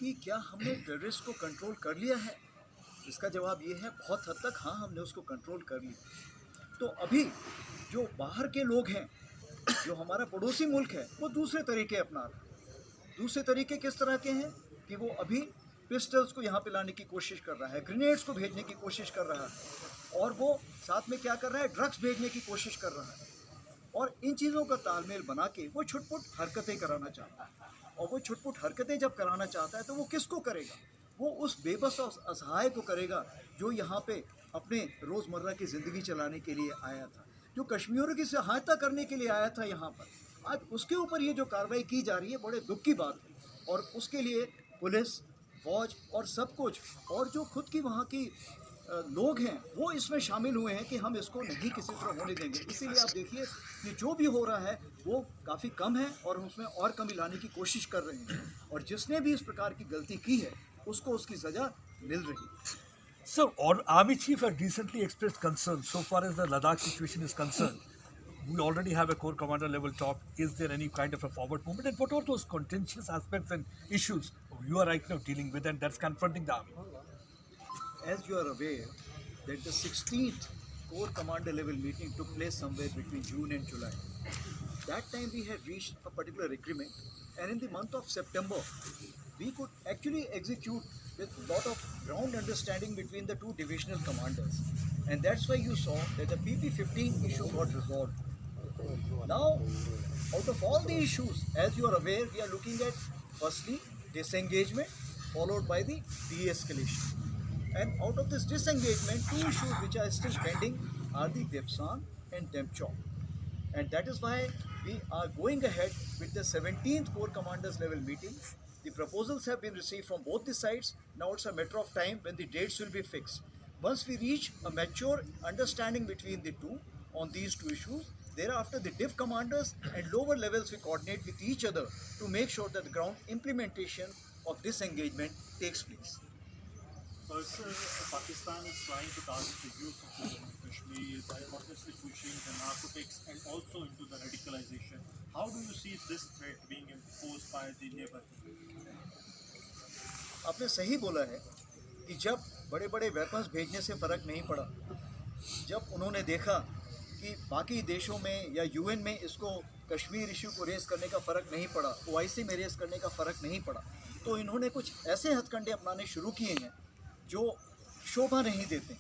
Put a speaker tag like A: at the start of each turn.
A: कि क्या हमने टेररिस्ट को कंट्रोल कर लिया है? इसका जवाब ये है बहुत हद तक हाँ, हमने उसको कंट्रोल कर लिया। तो अभी जो बाहर के लोग हैं, जो हमारा पड़ोसी मुल्क है, वो दूसरे तरीके अपना रहा है। दूसरे तरीके किस तरह के हैं कि वो अभी पिस्टल्स को यहाँ पे लाने की कोशिश कर रहा है, ग्रेनेड्स को भेजने की कोशिश कर रहा है, और वो साथ में क्या कर रहा है, ड्रग्स भेजने की कोशिश कर रहा है। और इन चीज़ों का तालमेल बना के वो छुटपुट हरकतें कराना चाहता है। और वो छुटपुट हरकतें जब कराना चाहता है तो वो किसको करेगा? वो उस बेबस और असहाय को करेगा जो यहाँ पे अपने रोज़मर्रा की ज़िंदगी चलाने के लिए आया था, जो कश्मीरियों की सहायता करने के लिए आया था यहाँ पर। आज उसके ऊपर ये जो कार्रवाई की जा रही है, बड़े दुख की बात है। और उसके लिए पुलिस, फौज और सब कुछ, और जो खुद की वहाँ की लोग हैं, वो इसमें शामिल हुए हैं कि हम इसको नहीं किसी तरह होने देंगे। इसीलिए आप देखिए कि जो भी हो रहा है वो काफ़ी कम है और उसमें और कमी लाने की कोशिश कर रहे हैं, और जिसने भी इस प्रकार की गलती की है उसको उसकी सज़ा मिल रही है।
B: So, our army chief had recently expressed concern so far as the Ladakh situation is concerned. We already have a core commander level talk. Is there any kind of a forward movement? And what are those contentious aspects and issues you are right now dealing with and that's confronting the army?
A: As you are aware that the 16th Corps Commander level meeting took place somewhere between June and July. That time we had reached a particular agreement, and in the month of September we could actually execute with a lot of ground understanding between the two divisional commanders, and that's why you saw that the PP-15 issue got resolved. Now, out of all the issues, as you are aware, we are looking at firstly disengagement followed by the de-escalation. And out of this disengagement, two issues which are still pending are the Depsan and Dempchok. And that is why we are going ahead with the 17th Corps Commanders level meeting. The proposals have been received from both the sides. Now it's a matter of time when the dates will be fixed. Once we reach a mature understanding between the two on these two issues, thereafter the div commanders and lower levels will coordinate with each other to make sure that the ground implementation of disengagement takes place.
C: Sir, Pakistan is trying to target the youth of Jammu and Kashmir by obviously pushing the narcotics and also into the radicalization. How do you see this threat being imposed by the neighbor?
A: आपने सही बोला है कि जब बड़े बड़े weapons भेजने से फ़र्क नहीं पड़ा, जब उन्होंने देखा कि बाकी देशों में या यूएन में इसको कश्मीर इशू को रेस करने का फ़र्क नहीं पड़ा, ओआईसी में रेस करने का फ़र्क नहीं पड़ा, तो इन्होंने कुछ ऐसे हथकंडे अपनाने शुरू किए हैं जो शोभा नहीं देते।